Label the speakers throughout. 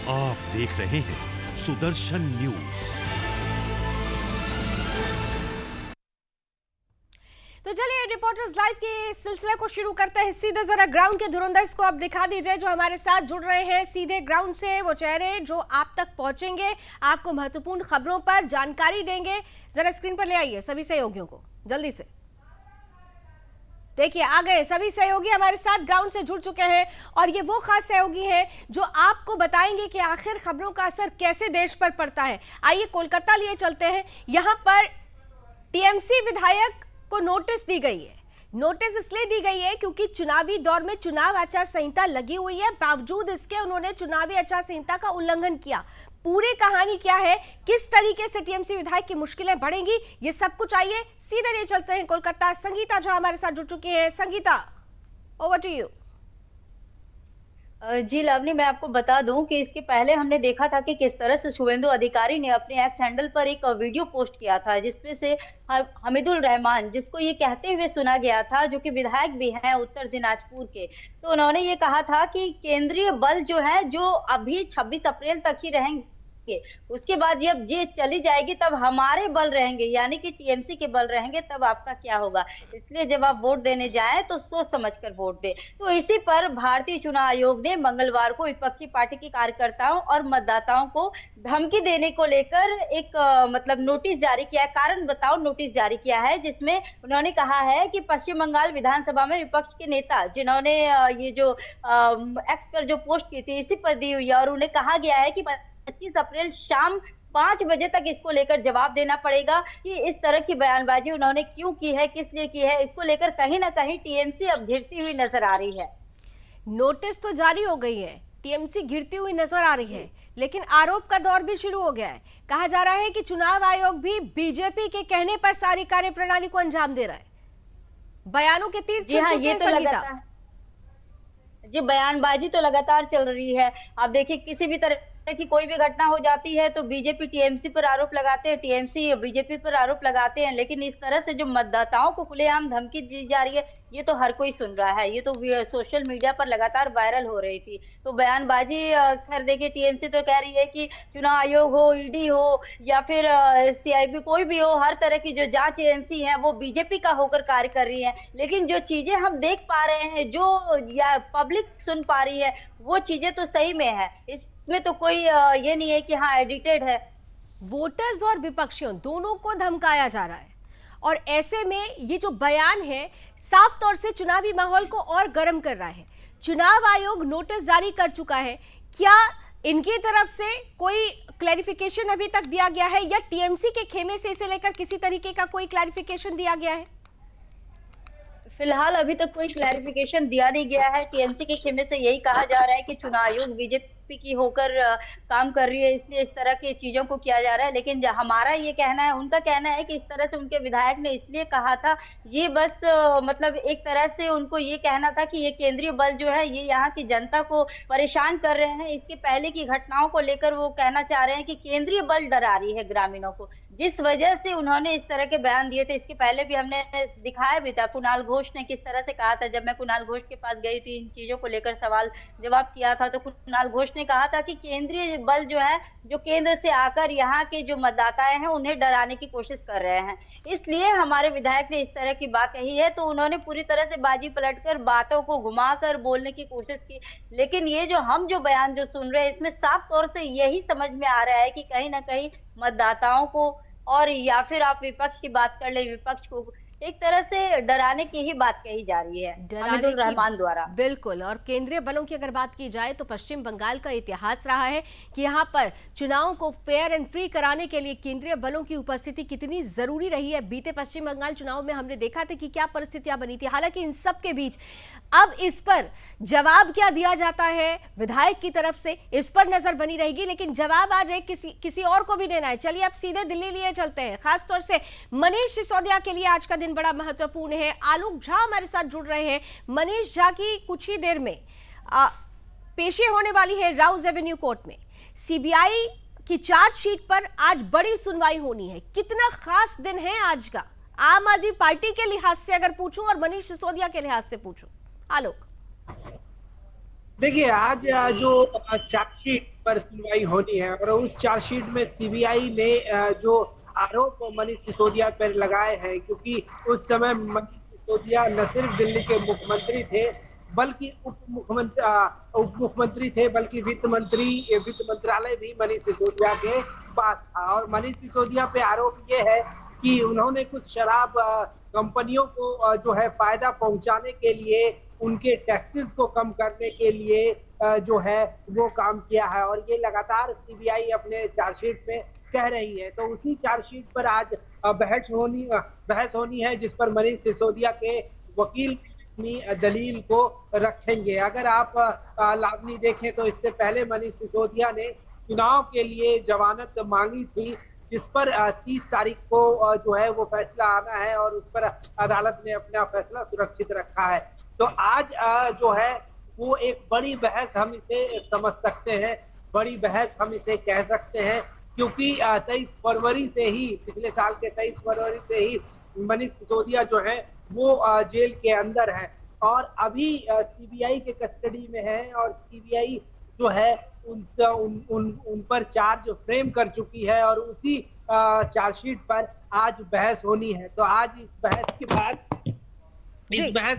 Speaker 1: आप देख रहे हैं सुदर्शन न्यूज।
Speaker 2: तो चलिए रिपोर्टर्स लाइव के सिलसिले को शुरू करते हैं। सीधे जरा ग्राउंड के धुरंधर्स को आप दिखा दीजिए जो हमारे साथ जुड़ रहे हैं सीधे ग्राउंड से, वो चेहरे जो आप तक पहुंचेंगे, आपको महत्वपूर्ण खबरों पर जानकारी देंगे। जरा स्क्रीन पर ले आइए सभी सहयोगियों को जल्दी से। देखिए आ गए सभी सहयोगी हमारे साथ ग्राउंड से जुड़ चुके हैं और ये वो खास सहयोगी हैं जो आपको बताएंगे कि आखिर खबरों का असर कैसे देश पर पड़ता है। आइए कोलकाता लिए चलते हैं। यहाँ पर टीएमसी विधायक को नोटिस दी गई है। नोटिस इसलिए दी गई है क्योंकि चुनावी दौर में चुनाव आचार संहिता लगी हुई है, बावजूद इसके उन्होंने चुनावी आचार संहिता का उल्लंघन किया। पूरी कहानी क्या है, किस तरीके से टीएमसी विधायक की मुश्किलें बढ़ेंगी, ये सब कुछ आइए सीधे लिए चलते हैं कोलकाता। संगीता जो हमारे साथ जुड़ चुकी है। Sangeeta, over to you.
Speaker 3: जी लवली, मैं आपको बता दूं कि इसके पहले हमने देखा था कि किस तरह से शुभेंदु अधिकारी ने अपने एक्स हैंडल पर एक वीडियो पोस्ट किया था जिसमें से हमीदुल रहमान, जिसको ये कहते हुए सुना गया था, जो कि विधायक भी हैं उत्तर दिनाजपुर के, तो उन्होंने ये कहा था कि केंद्रीय बल जो है जो अभी 26 अप्रैल तक ही रहेंगे, उसके बाद जब ये चली जाएगी तब हमारे बल रहेंगे, यानी कि टीएमसी के बल रहेंगे, तब आपका क्या होगा। इसलिए जब आप वोट देने जाएं तो सोच समझकर वोट दें। तो इसी पर भारतीय चुनाव आयोग ने मंगलवार को विपक्षी पार्टी के कार्यकर्ताओं और मतदाताओं को धमकी देने को लेकर एक मतलब नोटिस जारी किया है, कारण बताओ नोटिस जारी किया है, जिसमें उन्होंने कहा है कि पश्चिम बंगाल विधानसभा में विपक्ष के नेता जिन्होंने ये जो एक्स पर जो पोस्ट की थी इसी पर दी हुई है, और उन्हें कहा गया है कि 25 अप्रैल शाम 5 बजे तक इसको लेकर जवाब देना पड़ेगा कि इस तरह की बयानबाजी उन्होंने क्यों की है, किस लिए की है। इसको लेकर कहीं ना कहीं टीएमसी अब घिरती हुई नजर आ रही है।
Speaker 2: नोटिस तो जारी हो गई है, टीएमसी घिरती हुई नजर आ रही है, लेकिन आरोप का दौर भी शुरू हो गया है। कहा जा रहा है कि चुनाव आयोग भी बीजेपी के कहने पर सारी कार्यप्रणाली को अंजाम दे रहा है। बयानों के तीर
Speaker 3: जी हाँ, ये तो लगातार जी बयानबाजी तो लगातार चल रही है। आप देखिए किसी भी तरह कि कोई भी घटना हो जाती है तो बीजेपी टीएमसी पर आरोप लगाते हैं, टीएमसी बीजेपी पर आरोप लगाते हैं, लेकिन इस तरह से जो मतदाताओं को खुलेआम धमकी दी जा रही है ये तो हर कोई सुन रहा है। ये तो सोशल मीडिया पर लगातार वायरल हो रही थी। तो बयानबाजी खैर देखिए टीएमसी तो कह रही है कि चुनाव आयोग हो, ईडी हो या फिर सीआईबी कोई भी हो, हर तरह की जो जांच एजेंसी है वो बीजेपी का होकर कार्य कर रही है। लेकिन जो चीजें हम देख पा रहे हैं, जो या पब्लिक सुन पा रही है, वो चीजें तो सही में है। इसमें तो कोई ये नहीं है कि हाँ एडिटेड है।
Speaker 2: वोटर्स और विपक्षियों दोनों को धमकाया जा रहा है और ऐसे में ये जो बयान है साफ तौर से चुनावी माहौल को और गर्म कर रहा है। चुनाव आयोग नोटिस जारी कर चुका है, क्या इनकी तरफ से कोई क्लैरिफिकेशन अभी तक दिया गया है या टीएमसी के खेमे से इसे लेकर किसी तरीके का कोई क्लैरिफिकेशन दिया गया है?
Speaker 3: फिलहाल अभी तक कोई क्लैरिफिकेशन दिया नहीं गया है। टीएमसी के खेमे से यही कहा जा रहा है कि चुनाव आयोग बीजेपी की होकर काम कर रही है, इसलिए इस तरह की चीजों को किया जा रहा है। लेकिन हमारा ये कहना है, उनका कहना है कि इस तरह से उनके विधायक ने इसलिए कहा था, ये बस मतलब एक तरह से उनको ये कहना था कि ये केंद्रीय बल जो है ये यहाँ की जनता को परेशान कर रहे हैं। इसके पहले की घटनाओं को लेकर वो कहना चाह रहे हैं कि केंद्रीय बल डरा रही है ग्रामीणों को, जिस वजह से उन्होंने इस तरह के बयान दिए थे। इसके पहले भी हमने दिखाया भी था, कुणाल घोष ने किस तरह से कहा था। जब मैं कुणाल घोष के पास गई थी इन चीजों को लेकर सवाल जवाब किया था, तो कुणाल घोष ने कहा था कि केंद्रीय बल जो है जो केंद्र से आकर यहाँ के जो मतदाताएं हैं उन्हें डराने की कोशिश कर रहे हैं, इसलिए हमारे विधायक ने इस तरह की बात कही है। तो उन्होंने पूरी तरह से बाजी पलटकर बातों को घुमाकर बोलने की कोशिश की। लेकिन ये जो हम जो बयान जो सुन रहे हैं इसमें साफ तौर से यही समझ में आ रहा है कि कहीं ना कहीं मतदाताओं को, और या फिर आप विपक्ष की बात कर ले, विपक्ष को एक तरह से डराने की ही बात कही जा रही है हमीदुल रहमान द्वारा।
Speaker 2: बिल्कुल। और केंद्रीय बलों की अगर बात की जाए तो पश्चिम बंगाल का इतिहास रहा है कि यहाँ पर चुनाव को फेयर एंड फ्री कराने के लिए केंद्रीय बलों की उपस्थिति कितनी जरूरी रही है। बीते पश्चिम बंगाल चुनाव में हमने देखा था कि क्या परिस्थितियां बनी थी। हालांकि इन सब के बीच अब इस पर जवाब क्या दिया जाता है विधायक की तरफ से, इस पर नजर बनी रहेगी। लेकिन जवाब आज एक किसी और को भी देना है। चलिए अब सीधे दिल्ली लिए चलते हैं। खासतौर से मनीष सिसोदिया के लिए आज का दिन बड़ा महत्वपूर्ण है। आलोक झा हमारे साथ जुड़ रहे हैं। मनीष झा की कुछ ही देर में पेशी होने वाली है राउज एवेन्यू कोर्ट में। सीबीआई की चार्जशीट पर आज बड़ी सुनवाई होनी है। कितना खास दिन है आज का, आम आदमी पार्टी के लिहाज से अगर पूछूं और मनीष सिसोदिया के लिहाज से पूछूं? आलोक।
Speaker 4: देखिए आज जो चार्जशीट पर सुनवाई होनी है और उस चार्जशीट में सीबीआई ने जो आरोप मनीष सिसोदिया पर लगाए हैं, क्योंकि उस समय मनीष सिसोदिया न सिर्फ दिल्ली के मुख्यमंत्री थे बल्कि उप मुख्यमंत्री थे, बल्कि वित्त मंत्रालय भी मनीष सिसोदिया के पास था। और मनीष सिसोदिया पे आरोप ये है कि उन्होंने कुछ शराब कंपनियों को जो है फायदा पहुंचाने के लिए, उनके टैक्सेस को कम करने के लिए जो है वो काम किया है, और ये लगातार सीबीआई अपने चार्जशीट में कह रही है। तो उसी चार्जशीट पर आज बहस होनी है, जिस पर मनीष सिसोदिया के वकील अपनी दलील को रखेंगे। अगर आप लावनी देखें तो इससे पहले मनीष सिसोदिया ने चुनाव के लिए जमानत मांगी थी, जिस पर 30 तारीख को जो है वो फैसला आना है, और उस पर अदालत ने अपना फैसला सुरक्षित रखा है। तो आज जो है वो एक बड़ी बहस हम इसे समझ सकते हैं, बड़ी बहस हम इसे कह सकते हैं, क्योंकि 23 फरवरी से ही, पिछले साल के 23 फरवरी से ही मनीष सिसोदिया जो है वो जेल के अंदर है और अभी सीबीआई के कस्टडी में है, और सीबीआई जो है उन पर चार्ज फ्रेम कर चुकी है, और उसी चार्जशीट पर आज बहस होनी है। तो आज इस बहस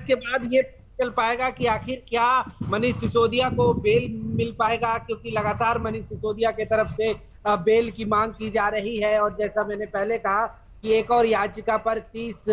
Speaker 4: के बाद ये चल पाएगा कि आखिर क्या मनीष सिसोदिया को बेल मिल पाएगा, क्योंकि लगातार मनीष सिसोदिया के तरफ से बेल की मांग की जा रही है। और जैसा मैंने पहले कहा कि एक और याचिका पर 30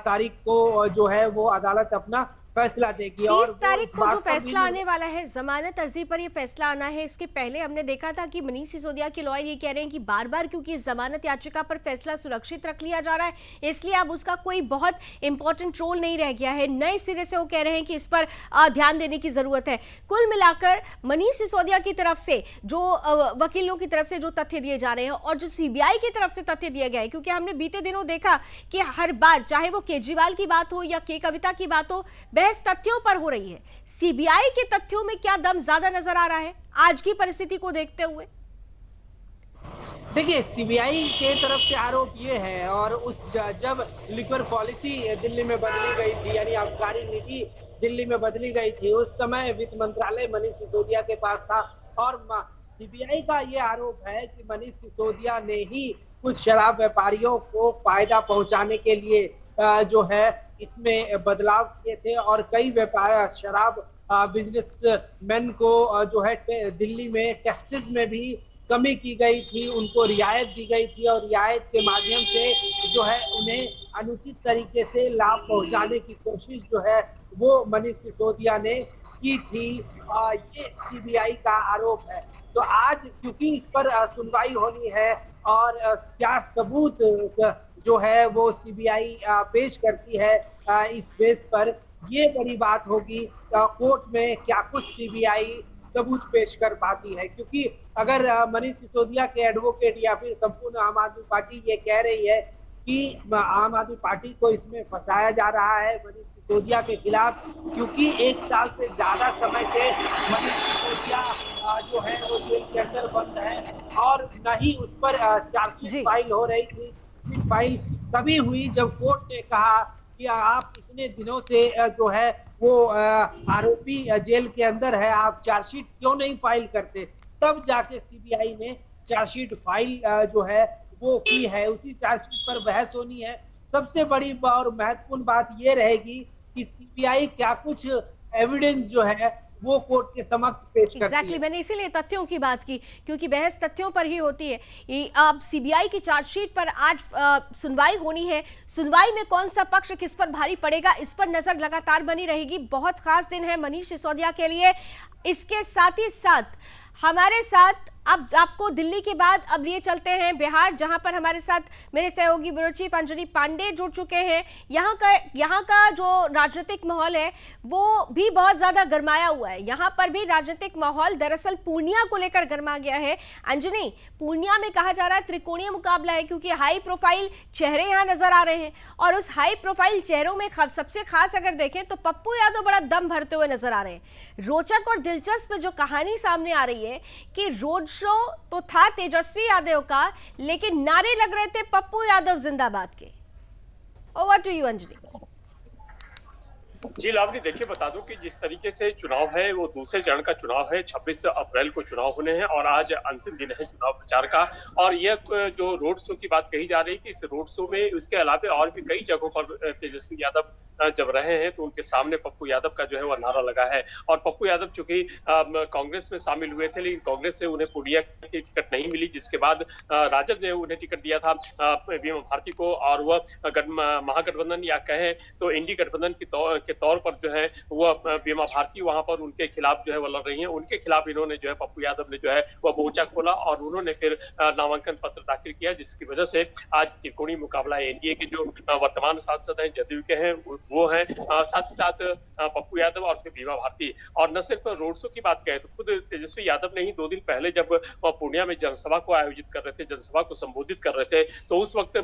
Speaker 4: तारीख को जो है वो अदालत अपना फैसला देगी।
Speaker 2: 30 तारीख को जो फैसला आने वाला है, जमानत अर्जी पर ये फैसला आना है। इसके पहले हमने देखा था कि मनीष सिसोदिया के लॉयर ये कह रहे हैं कि बार बार क्योंकि इस जमानत याचिका पर फैसला सुरक्षित रख लिया जा रहा है, इसलिए अब उसका कोई बहुत इंपॉर्टेंट रोल नहीं रह गया है। नए सिरे से वो कह रहे हैं कि इस पर ध्यान देने की जरूरत है। कुल मिलाकर मनीष सिसोदिया की तरफ से जो वकीलों की तरफ से जो तथ्य दिए जा रहे हैं और जो सीबीआई की तरफ से तथ्य दिए गए, क्योंकि हमने बीते दिनों देखा कि हर बार चाहे वो केजरीवाल की बात हो या के कविता की बात हो, बहस तथ्यों पर हो रही है। सीबीआई के तथ्यों में क्या दम ज्यादा नजर आ रहा है आज की परिस्थिति को देखते हुए?
Speaker 4: देखिए, सीबीआई के तरफ से आरोप ये है, और उस जब लिक्वर पॉलिसी दिल्ली में बदली गई थी, यानी आबकारी नीति दिल्ली में बदली गई थी, उस समय वित्त मंत्रालय मनीष सिसोदिया के पास था। और सीबीआई का ये आरोप है कि मनीष सिसोदिया ने ही कुछ शराब व्यापारियों को फायदा पहुंचाने के लिए जो है इसमें बदलाव किए थे, और कई व्यापार शराब बिजनेसमैन को जो है दिल्ली में टैक्सेस में भी कमी की गई थी, उनको रियायत दी गई थी, और रियायत के माध्यम से जो है उन्हें अनुचित तरीके से लाभ पहुंचाने की कोशिश जो है वो मनीष सिसोदिया ने की थी। ये सीबीआई का आरोप है। तो आज क्योंकि इस पर सुनवाई होनी है, और क्या सबूत जो है वो सीबीआई पेश करती है इस बेस पर, ये बड़ी बात होगी कोर्ट में क्या कुछ सीबीआई सबूत पेश कर पाती है। क्योंकि अगर मनीष सिसोदिया के एडवोकेट या फिर संपूर्ण आम आदमी पार्टी ये कह रही है कि आम आदमी पार्टी को इसमें फंसाया जा रहा है मनीष सिसोदिया के खिलाफ, क्योंकि 1 साल से ज्यादा समय से मनीष सिसोदिया जो है वो जेल के अंदर बंद है, और न ही उस पर चार्जशीट फाइल हो रही थी। फाइल तभी हुई जब कोर्ट ने कहा कि आप इतने दिनों से जो है वो आरोपी जेल के अंदर है, आप चार्जशीट क्यों नहीं फाइल करते। तब जाके सीबीआई ने चार्जशीट फाइल जो है वो की है। उसी चार्जशीट पर बहस होनी है। सबसे बड़ी और महत्वपूर्ण बात ये रहेगी कि सीबीआई क्या कुछ एविडेंस जो है वो कोर्ट के समक्ष पेश करती है।
Speaker 2: मैंने इसीलिए तथ्यों की बात की, क्योंकि बहस तथ्यों पर ही होती है। अब सीबीआई की चार्जशीट पर आज सुनवाई होनी है। सुनवाई में कौन सा पक्ष किस पर भारी पड़ेगा, इस पर नजर लगातार बनी रहेगी। बहुत खास दिन है मनीष सिसोदिया के लिए। इसके साथ ही साथ हमारे साथ अब आपको दिल्ली के बाद अब लिए चलते हैं बिहार, जहां पर हमारे साथ मेरे सहयोगी ब्यूरो चीफ अंजनी पांडे जुड़ चुके हैं। यहाँ का जो राजनीतिक माहौल है वो भी बहुत ज्यादा गरमाया हुआ है। यहाँ पर भी राजनीतिक माहौल दरअसल पूर्णिया को लेकर गरमा गया है। अंजनी, पूर्णिया में कहा जा रहा है त्रिकोणीय मुकाबला है, क्योंकि हाई प्रोफाइल चेहरे यहाँ नजर आ रहे हैं, और उस हाई प्रोफाइल चेहरों में सबसे खास अगर देखें तो पप्पू यादव बड़ा दम भरते हुए नजर आ रहे हैं। रोचक और दिलचस्प जो कहानी सामने आ रही है कि रोड शो तो था तेजस्वी यादव का, लेकिन नारे लग रहे थे पप्पू यादव जिंदाबाद के। Over to you Anjali.
Speaker 5: जी लावनी, देखिए बता दूं कि जिस तरीके से चुनाव है वो दूसरे चरण का चुनाव है। 26 अप्रैल को चुनाव होने हैं और आज अंतिम दिन है चुनाव प्रचार का। और यह जो रोड शो की बात कही जा रही थी, इस रोड शो में उसके अलावा और भी कई जगहों पर तेजस्वी यादव जब रहे हैं तो उनके सामने पप्पू यादव का जो है वह नारा लगा है। और पप्पू यादव चूंकि कांग्रेस में शामिल हुए थे, लेकिन कांग्रेस से उन्हें पूर्णिया की टिकट नहीं मिली, जिसके बाद राजद ने उन्हें टिकट दिया था बीमा भारती को, और वह महागठबंधन या कहें तो इंडी गठबंधन के तौर पर जो है वह बीमा भारती वहां पर उनके खिलाफ जो है वह लड़ रही है। उनके खिलाफ इन्होंने जो है पप्पू यादव ने जो है वह मोर्चा खोला और उन्होंने फिर नामांकन पत्र दाखिल किया, जिसकी वजह से आज त्रिकोणीय मुकाबला एनडीए के जो वर्तमान सांसद हैं, जदयू के हैं, वो हैं, साथ ही साथ पप्पू यादव और फिर बीमा भारती। और न सिर्फ रोड शो की बात करें तो खुद तेजस्वी यादव ने ही 2 दिन पहले जब पूर्णिया में जनसभा को आयोजित कर रहे थे, जनसभा को संबोधित कर रहे थे, तो उस वक्त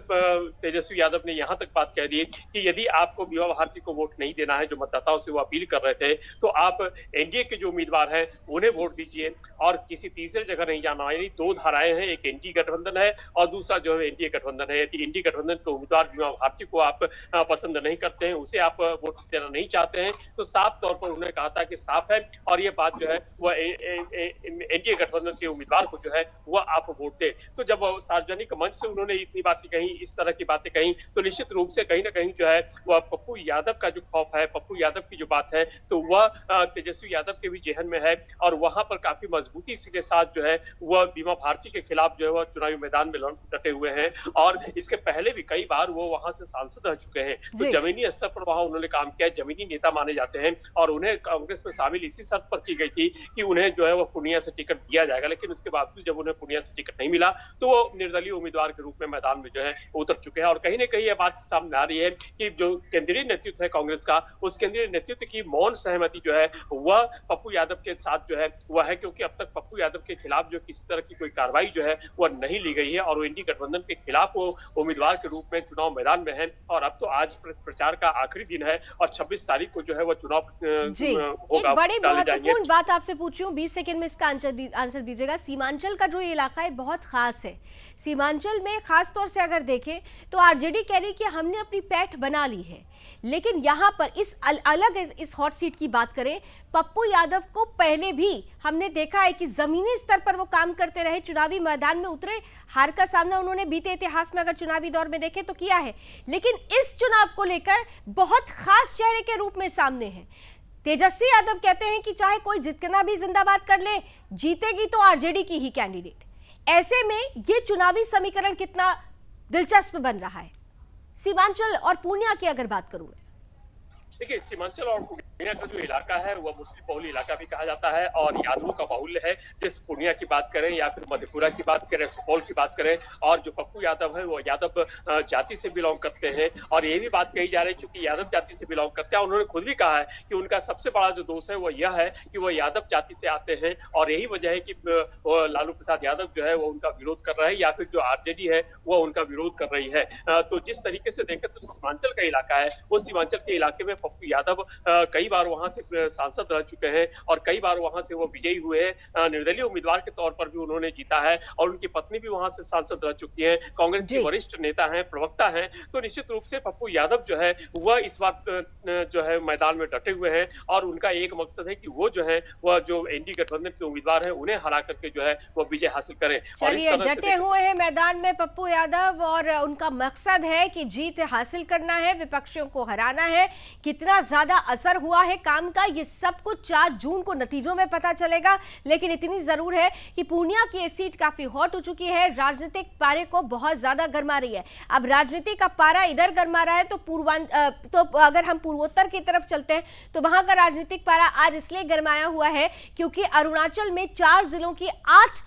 Speaker 5: तेजस्वी यादव ने यहाँ तक बात कह दी कि यदि आपको बीमा भारती को वोट नहीं देना है, जो मतदाताओं से वो अपील कर रहे थे, तो आप एनडीए के जो उम्मीदवार हैं उन्हें वोट दीजिए और किसी तीसरे जगह नहीं जाना। यानी 2 धाराएं हैं, एक एनडीए गठबंधन है और दूसरा जो है एनडीए गठबंधन है। यदि एनडीए गठबंधन के उम्मीदवार बीमा भारती को आप पसंद नहीं करते हैं, उसे आप वोट देना नहीं चाहते हैं, तो साफ तौर पर उन्होंने कहा था कि साफ है और ये बात जो है वह एनडीए गठबंधन के उम्मीदवार को जो है वह आप वोट दे। तो जब सार्वजनिक मंच से उन्होंने इतनी बातें कही, इस तरह की बातें कही, तो निश्चित रूप से कहीं ना कहीं जो है वह पप्पू यादव का जो खौफ है, पप्पू यादव की जो बात है, तो वह तेजस्वी यादव के भी जेहन में है और वहां पर काफी मजबूती के साथ जो है वह बीमा भारती के खिलाफ जो है वह चुनावी मैदान में डटे हुए हैं। और इसके पहले भी कई बार वो वहां से सांसद रह चुके हैं, तो जमीनी स्तर पर वहां उन्होंने काम किया, जमीनी नेता माने जाते हैं और उन्हें कांग्रेस में शामिल इसी शर्त पर की गई थी कि उन्हें जो है वो पूर्णिया से टिकट दिया जाएगा। लेकिन उसके बावजूद जब उन्हें पूर्णिया से टिकट नहीं मिला तो वो निर्दलीय उम्मीदवार के रूप में मैदान में जो है उतर चुके हैं। और कहीं ना कहीं यह बात सामने आ रही है कि जो केंद्रीय नेतृत्व है कांग्रेस का, उस केंद्रीय नेतृत्व की मौन सहमति जो है वह पप्पू यादव के साथ जो है वह है, क्योंकि अब तक पप्पू यादव के खिलाफ जो किसी तरह की कोई कार्रवाई जो है वह नहीं ली गई है और वो इंडी गठबंधन के खिलाफ वो उम्मीदवार के रूप में चुनाव मैदान में है। और अब तो आज प्रचार का आखिरी दिन है और 26 तारीख को जो है वो चुनाव होगा।
Speaker 2: एक बड़ी महत्वपूर्ण बात आपसे पूछी हूँ, 20 सेकंड में इसका आंसर दीजिएगा। सीमांचल का जो ये इलाका है बहुत खास है। सीमांचल में खास तौर से अगर देखें तो आरजेडी कह रही कि हमने अपनी पैठ बना ली है, लेकिन यहाँ पर इस हॉट सीट की बात करें, पप्पू यादव को पहले भी हमने देखा है कि जमीनी स्तर पर वो काम करते रहे, चुनावी मैदान में उतरे, हार का सामना उन्होंने बीते इतिहास में अगर चुनावी दौर में देखें तो किया है, लेकिन इस चुनाव को लेकर बहुत खास चेहरे के रूप में सामने है। तेजस्वी यादव कहते हैं कि चाहे कोई जितना भी जिंदाबाद कर ले, जीतेगी तो आरजेडी की ही कैंडिडेट। ऐसे में ये चुनावी समीकरण कितना दिलचस्प बन रहा है। सीमांचल और पूर्णिया की अगर बात करूं,
Speaker 5: देखिए सीमांचल और पूर्णिया का जो इलाका है वह मुस्लिम बहुल इलाका भी कहा जाता है और यादवों का बाहुल्य है। जिस पूर्णिया की बात करें या फिर मधेपुरा की बात करें, सुपौल की बात करें, और जो पप्पू यादव है वो यादव जाति से बिलोंग करते हैं। और ये भी बात कही जा रही है क्योंकि यादव जाति से बिलोंग करते हैं, उन्होंने खुद भी कहा है कि उनका सबसे बड़ा जो दोष है वो यह है कि वो यादव जाति से आते हैं और यही वजह है कि लालू प्रसाद यादव जो है वो उनका विरोध कर रहे हैं या फिर जो आरजेडी है वो उनका विरोध कर रही है। तो जिस तरीके से देखें तो सीमांचल का इलाका है, उस सीमांचल के इलाके में पप्पू यादव कई बार वहां से सांसद रह चुके हैं और कई बार वहां से वो विजयी हुए हैं। निर्दलीय उम्मीदवार के तौर पर भी उन्होंने जीता है और उनकी पत्नी भी वहां से सांसद रह चुकी है, कांग्रेस के वरिष्ठ नेता हैं, प्रवक्ता हैं। तो निश्चित रूप से पप्पू यादव जो है वह इस बार जो है मैदान में डटे हुए हैं और उनका एक मकसद है कि वो जो है वह जो एनडी गठबंधन के उम्मीदवार हैं उन्हें हरा करके जो है वो विजय हासिल करें।
Speaker 2: चलिए, डटे हुए हैं मैदान में पप्पू यादव और उनका मकसद है कि जीत हासिल करना है, विपक्षियों को हराना है। कितना ज्यादा असर हुआ है काम का ये सब कुछ 4 जून को नतीजों में पता चलेगा, लेकिन इतनी जरूर है कि पूर्णिया की सीट काफी हॉट हो चुकी है, राजनीतिक पारे को बहुत ज्यादा गर्मा रही है। अब राजनीति का पारा इधर गर्मा रहा है तो अगर हम पूर्वोत्तर की तरफ चलते हैं तो वहां का राजनीतिक पारा आज इसलिए गर्माया हुआ है क्योंकि अरुणाचल में 4 जिलों की 8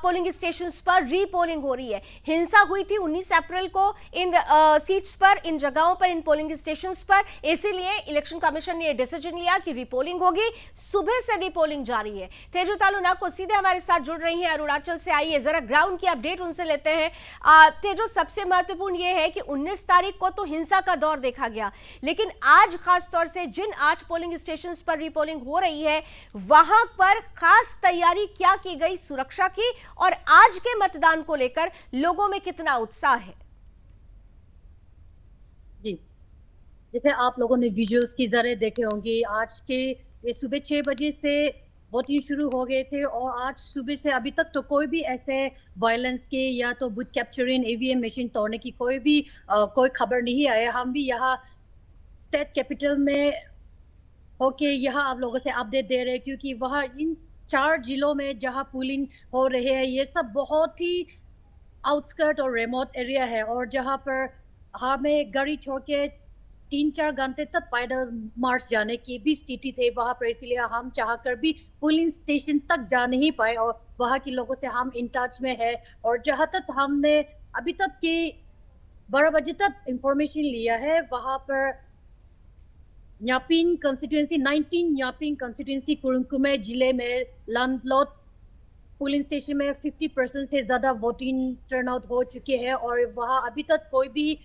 Speaker 2: पोलिंग स्टेशंस पर रीपोलिंग हो रही है। हिंसा हुई थी 19 अप्रैल को इन सीट्स पर, इन जगहों पर, इन पोलिंग स्टेशंस पर, इसीलिए इलेक्शन कमीशन ने यह डिसीजन लिया कि रीपोलिंग होगी। सुबह से रीपोलिंग जारी है। तेजू तालू नाको सीधे हमारे साथ जुड़ रही हैं अरुणाचल से। आइए जरा ग्राउंड की अपडेट उनसे लेते हैं। तेजू, सबसे महत्वपूर्ण यह है कि 19 तारीख को तो हिंसा का दौर देखा गया, लेकिन आज खास तौर से जिन 8 पोलिंग स्टेशंस पर रीपोलिंग हो रही है वहां पर खास तैयारी क्या की गई सुरक्षा की, और आज के मतदान को लेकर लोगों में कितना उत्साह है?
Speaker 6: जी, जैसे आप लोगों ने विजुअल्स की जरिए देखे होंगे, आज के ये सुबह 6 बजे से वोटिंग शुरू हो गए थे और आज सुबह से अभी तक तो कोई भी ऐसे वायलेंस के या तो बूथ कैप्चरिंग, ईवीएम मशीन तोड़ने की कोई खबर नहीं आया। हम भी यहाँ स्टेट कैपिटल में होके यहाँ आप लोगों से अपडेट दे रहे हैं, क्योंकि वहाँ इन 4 जिलों में जहाँ पोलिंग हो रहे हैं ये सब बहुत ही आउटस्कर्ट और रिमोट एरिया है, और जहाँ पर हमें गाड़ी छोड़ के 3-4 घंटे तक पैदल मार्च जाने की भी स्थिति थे वहाँ पर, इसलिए हम चाहकर भी पोलिंग स्टेशन तक जा नहीं पाए और वहाँ के लोगों से हम इन टच में है। और जहाँ तक हमने अभी तक की 12 बजे तक इंफॉर्मेशन लिया है, वहाँ पर न्यापिंग कंस्टिट्यूंसी 19 न्यापिंग कंस्टिट्यूंसी कुरुंकुमे जिले में लैंडलॉर्ड पोलिंग स्टेशन में 50% से ज़्यादा वोटिंग टर्नआउट हो चुके हैं और वहाँ अभी तक कोई भी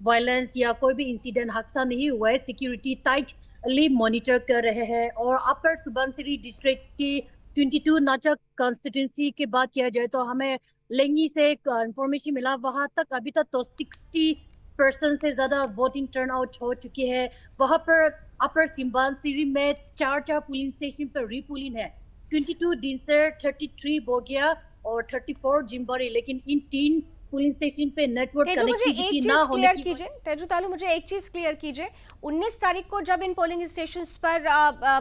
Speaker 6: वायलेंस या कोई भी इंसिडेंट हादसा नहीं हुआ है। सिक्योरिटी टाइटली मॉनिटर कर रहे हैं। और अपर सुबनसिरी डिस्ट्रिक्ट की 22 नाचक कंस्टिट्यूंसी की बात किया जाए तो हमें लेंगी से इंफॉर्मेशन मिला, वहाँ तक अभी तक तो 60% से ज़्यादा वोटिंग टर्नआउट हो चुकी है। वहाँ पर अपर सुबनसिरी में 4 पोलिंग स्टेशन पर रीपोलिंग है, 22 दिनसर, 33 बोगिया और 34 जिम्बारी, लेकिन इन 3 पोलिंग स्टेशन पे नेटवर्क कनेक्टिविटी ना होने की
Speaker 2: तेजू तालू, मुझे एक चीज क्लियर कीजिए। 19 तारीख को जब इन पोलिंग स्टेशंस पर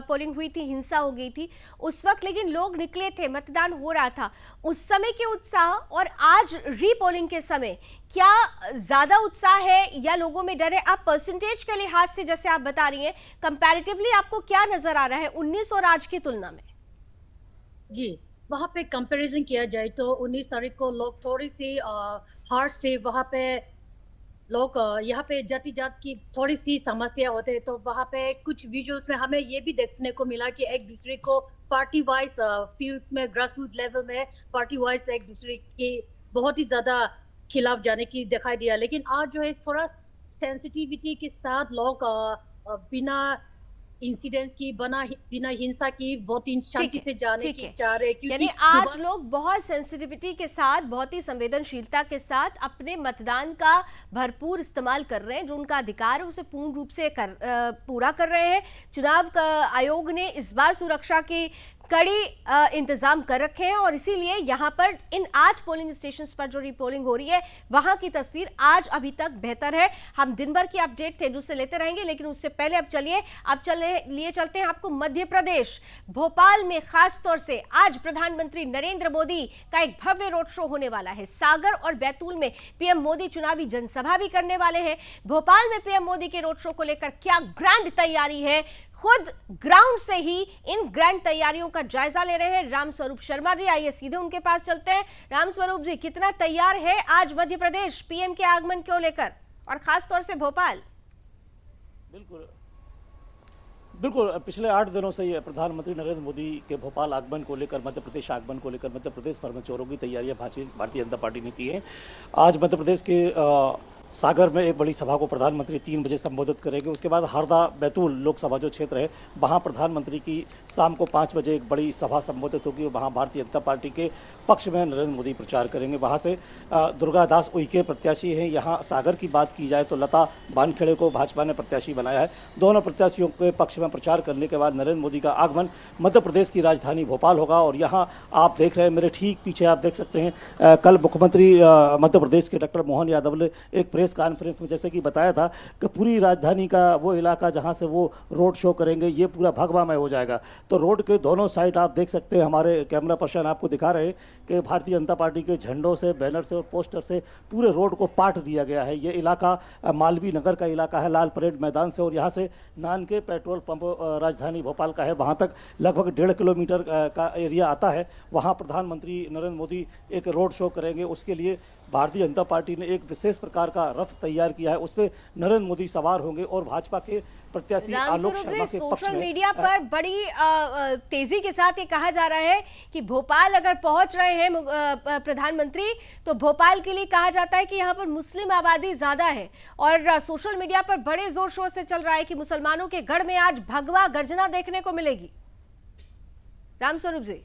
Speaker 2: पोलिंग हुई थी, हिंसा हो गई थी उस वक्त, लेकिन लोग निकले थे, मतदान हो रहा था, उस समय के उत्साह और आज रीपोलिंग के समय क्या ज्यादा उत्साह है या लोगों में डर है? आप परसेंटेज के लिहाज से जैसे आप बता रही हैं, कंपैरेटिवली आपको क्या नजर आ रहा है 19 और आज की तुलना में?
Speaker 6: जी, वहाँ पे कंपैरिजन किया जाए तो 19 तारीख को लोग थोड़ी सी हार्श थे। वहाँ पे लोग यहाँ पे जाति जात की थोड़ी सी समस्या होते हैं, तो वहाँ पे कुछ विजुअल्स में हमें ये भी देखने को मिला कि एक दूसरे को पार्टी वाइज फील्ड में, ग्रास रूट लेवल में पार्टी वाइज एक दूसरे के बहुत ही ज़्यादा खिलाफ जाने की दिखाई दिया। लेकिन आज जो है थोड़ा सेंसिटिविटी के साथ लोग बिना इंसिडेंट्स की, बिना हिंसा की वोटिंग शांति से जाने की चाह रहे,
Speaker 2: यानी आज लोग बहुत सेंसिटिविटी के साथ, बहुत ही संवेदनशीलता के साथ अपने मतदान का भरपूर इस्तेमाल कर रहे हैं, जो उनका अधिकार है उसे पूर्ण रूप से पूरा कर रहे हैं। चुनाव आयोग ने इस बार सुरक्षा की कड़ी इंतजाम कर रखे हैं और इसीलिए यहाँ पर इन 8 पोलिंग स्टेशंस पर जो रीपोलिंग हो रही है वहां की तस्वीर आज अभी तक बेहतर है। हम दिन भर की अपडेट तेजू से लेते रहेंगे, लेकिन उससे पहले अब चलते हैं आपको मध्य प्रदेश, भोपाल में खास तौर से आज प्रधानमंत्री नरेंद्र मोदी का एक भव्य रोड शो होने वाला है। सागर और बैतूल में पीएम मोदी चुनावी जनसभा भी करने वाले हैं। भोपाल में पीएम मोदी के रोड शो को लेकर क्या ग्रैंड तैयारी है, खुद ग्राउंड से ही इन ग्रैंड तैयारियों का जायजा ले रहे हैं रामस्वरूप शर्मा जी। आइए सीधे उनके पास चलते हैं। रामस्वरूप जी, कितना तैयार है आज मध्य प्रदेश पीएम के आगमन को लेकर और खास तौर से भोपाल?
Speaker 7: बिल्कुल पिछले 8 दिनों से ये प्रधानमंत्री नरेंद्र मोदी के भोपाल आगमन को लेकर, मध्य प्रदेश आगमन को लेकर मध्य प्रदेश भर में चोरों की तैयारियां भारतीय जनता पार्टी ने की है। आज मध्य प्रदेश के सागर में एक बड़ी सभा को प्रधानमंत्री 3 बजे संबोधित करेंगे। उसके बाद हरदा बैतूल लोकसभा जो क्षेत्र है वहां प्रधानमंत्री की शाम को 5 बजे एक बड़ी सभा संबोधित होगी और वहां भारतीय जनता पार्टी के पक्ष में नरेंद्र मोदी प्रचार करेंगे। वहां से दुर्गादास उइके प्रत्याशी हैं। यहाँ सागर की बात की जाए तो लता बानखेड़े को भाजपा ने प्रत्याशी बनाया है। दोनों प्रत्याशियों के पक्ष में प्रचार करने के बाद नरेंद्र मोदी का आगमन मध्य प्रदेश की राजधानी भोपाल होगा। और यहाँ आप देख रहे हैं, मेरे ठीक पीछे आप देख सकते हैं, कल मुख्यमंत्री मध्य प्रदेश के डॉक्टर मोहन यादव ने एक प्रेस कॉन्फ्रेंस में जैसे कि बताया था कि पूरी राजधानी का वो इलाका जहां से वो रोड शो करेंगे ये पूरा भगवामय हो जाएगा। तो रोड के दोनों साइड आप देख सकते हैं, हमारे कैमरा पर्सन आपको दिखा रहे हैं कि भारतीय जनता पार्टी के झंडों से, बैनर से और पोस्टर से पूरे रोड को पाट दिया गया है। ये इलाका मालवीय नगर का इलाका है, लाल परेड मैदान से, और यहाँ से नानके पेट्रोल पंप राजधानी भोपाल का है, वहाँ तक लगभग 1.5 किलोमीटर का एरिया आता है। वहाँ प्रधानमंत्री नरेंद्र मोदी एक रोड शो करेंगे। उसके लिए भारतीय जनता पार्टी ने एक विशेष प्रकार का रथ तैयार किया है, उस पर नरेंद्र मोदी सवार होंगे और भाजपा के प्रत्याशी आलोक शर्मा के पक्ष में।
Speaker 2: सोशल मीडिया पर बड़ी तेजी के साथ ये कहा जा रहा है कि भोपाल अगर पहुंच रहे हैं प्रधानमंत्री तो भोपाल के लिए कहा जाता है कि यहाँ पर मुस्लिम आबादी ज्यादा है, और सोशल मीडिया पर बड़े जोर शोर से चल रहा है कि मुसलमानों के गढ़ में आज भगवा गर्जना देखने को मिलेगी। रामस्वरूप जी।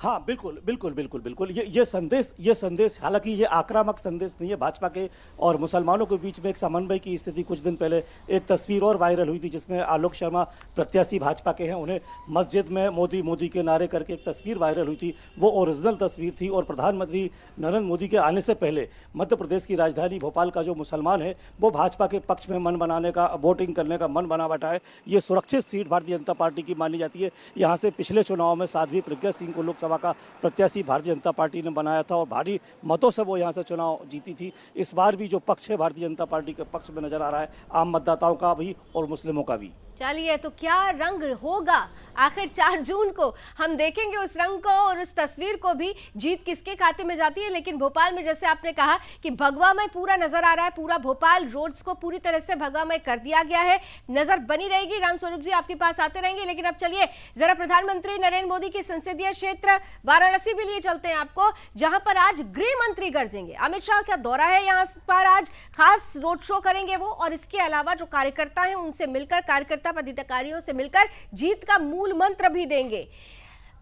Speaker 7: हाँ, बिल्कुल बिल्कुल बिल्कुल बिल्कुल ये संदेश हालांकि ये आक्रामक संदेश नहीं है भाजपा के और मुसलमानों के बीच में एक समन्वय की स्थिति। कुछ दिन पहले एक तस्वीर और वायरल हुई थी जिसमें आलोक शर्मा प्रत्याशी भाजपा के हैं, उन्हें मस्जिद में मोदी मोदी के नारे करके एक तस्वीर वायरल हुई थी। वो ओरिजिनल तस्वीर थी और प्रधानमंत्री नरेंद्र मोदी के आने से पहले मध्य प्रदेश की राजधानी भोपाल का जो मुसलमान है वो भाजपा के पक्ष में मन बनाने का, वोटिंग करने का मन बना बैठा है। ये सुरक्षित सीट भारतीय जनता पार्टी की मानी जाती है। यहाँ से पिछले चुनाव में साध्वी प्रज्ञा सिंह को लोकसभा का प्रत्याशी भारतीय जनता पार्टी ने बनाया था और भारी मतों से वो यहाँ से चुनाव जीती थी। इस बार भी जो पक्ष है भारतीय जनता पार्टी के पक्ष में नजर आ रहा है, आम मतदाताओं का भी और मुस्लिमों का भी।
Speaker 2: चलिए, तो क्या रंग होगा आखिर 4 जून को हम देखेंगे उस रंग को और उस तस्वीर को भी, जीत किसके खाते में जाती है। लेकिन भोपाल में जैसे आपने कहा कि भगवामय पूरा नजर आ रहा है, पूरा भोपाल रोड्स को पूरी तरह से भगवामय कर दिया गया है। नजर बनी रहेगी। रामस्वरूप जी आपके पास आते रहेंगे, लेकिन अब चलिए जरा प्रधानमंत्री नरेंद्र मोदी के संसदीय क्षेत्र वाराणसी भी लिए चलते हैं आपको, जहां पर आज गृह मंत्री गरजेंगे। अमित शाह का दौरा है, यहाँ पर आज खास रोड शो करेंगे वो, और इसके अलावा जो कार्यकर्ता है उनसे मिलकर, कार्यकर्ता पदाधिकारियों से मिलकर जीत का मूल मंत्र भी देंगे।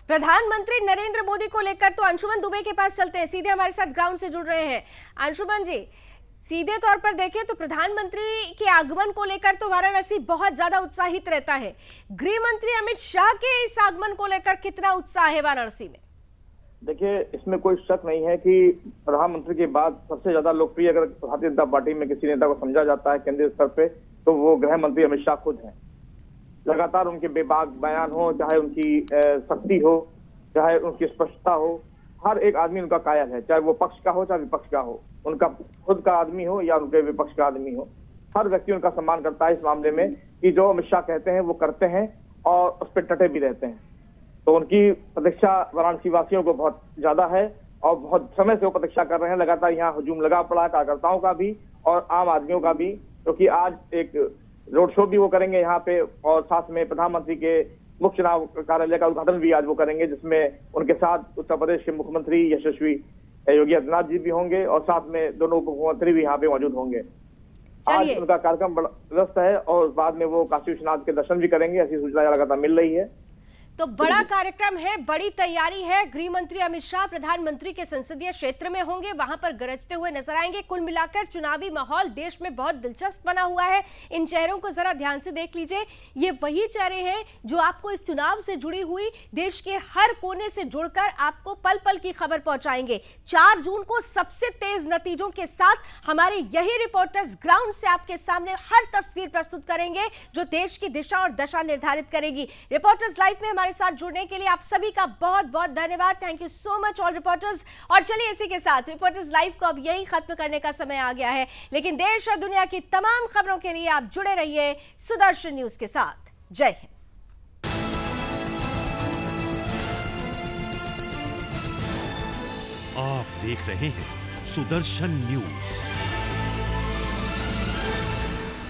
Speaker 2: प्रधानमंत्री नरेंद्र मोदी को लेकर तो अंशुमन दुबे के पास चलते हैं, सीधे हमारे साथ ग्राउंड से जुड़ रहे हैं। अंशुमन जी, सीधे तौर पर देखें तो प्रधानमंत्री के आगमन को लेकर तो वाराणसी बहुत ज्यादा उत्साहित रहता है। गृह मंत्री अमित शाह के इस आगमन को लेकर कितना उत्साह है वाराणसी में?
Speaker 8: देखिए, इसमें कोई शक नहीं है कि प्रधानमंत्री के बाद सबसे ज्यादा लोकप्रिय अगर भारतीय जनता पार्टी में किसी नेता को समझा जाता है केंद्रीय स्तर पे, तो वो गृह मंत्री अमित शाह खुद हैं। लगातार उनके बेबाक बयान हो, चाहे उनकी शक्ति हो, चाहे उनकी स्पष्टता हो, हर एक आदमी उनका कायल है, चाहे वो पक्ष का हो चाहे विपक्ष का हो, उनका खुद का आदमी हो या उनके विपक्ष का आदमी हो, हर व्यक्ति उनका सम्मान करता है इस मामले में कि जो अमित शाह कहते हैं वो करते हैं और उस पर डटे भी रहते हैं। तो उनकी प्रतीक्षा वाराणसी वासियों को बहुत ज्यादा है और बहुत समय से वो प्रतीक्षा कर रहे हैं। लगातार यहाँ हुजूम लगा पड़ा है कार्यकर्ताओं का भी और आम आदमियों का भी, क्योंकि आज एक रोड शो भी वो करेंगे यहाँ पे और साथ में प्रधानमंत्री के मुख्य चुनाव कार्यालय का उद्घाटन भी आज वो करेंगे, जिसमें उनके साथ उत्तर प्रदेश के मुख्यमंत्री यशस्वी योगी आदित्यनाथ जी भी होंगे और साथ में दोनों उप मुख्यमंत्री भी यहाँ पे मौजूद होंगे। आज उनका कार्यक्रम बड़ा व्यस्त है और बाद में वो काशी विश्वनाथ के दर्शन भी करेंगे, ऐसी सूचना लगातार मिल रही है।
Speaker 2: तो बड़ा कार्यक्रम है, बड़ी तैयारी है। गृह मंत्री अमित शाह प्रधानमंत्री के संसदीय क्षेत्र में होंगे, वहां पर गरजते हुए नजर आएंगे। कुल मिलाकर चुनावी माहौल देश में बहुत दिलचस्प बना हुआ है। इन चेहरों को जरा ध्यान से देख लीजिए, ये वही चेहरे हैं जो आपको इस चुनाव से जुड़ी हुई देश के हर कोने से जुड़कर आपको पल पल की खबर पहुंचाएंगे। 4 जून को सबसे तेज नतीजों के साथ हमारे यही रिपोर्टर्स ग्राउंड से आपके सामने हर तस्वीर प्रस्तुत करेंगे जो देश की दिशा और दशा निर्धारित करेगी। रिपोर्टर्स लाइव में हमारे साथ जुड़ने के लिए आप सभी का बहुत बहुत धन्यवाद। Thank you so much all reporters. और चलिए इसी के साथ रिपोर्टर्स लाइव को अब यही खत्म करने का समय आ गया है, लेकिन देश और दुनिया की तमाम खबरों के लिए आप जुड़े रहिए सुदर्शन न्यूज के साथ। जय हिंद।
Speaker 1: आप देख रहे हैं सुदर्शन न्यूज।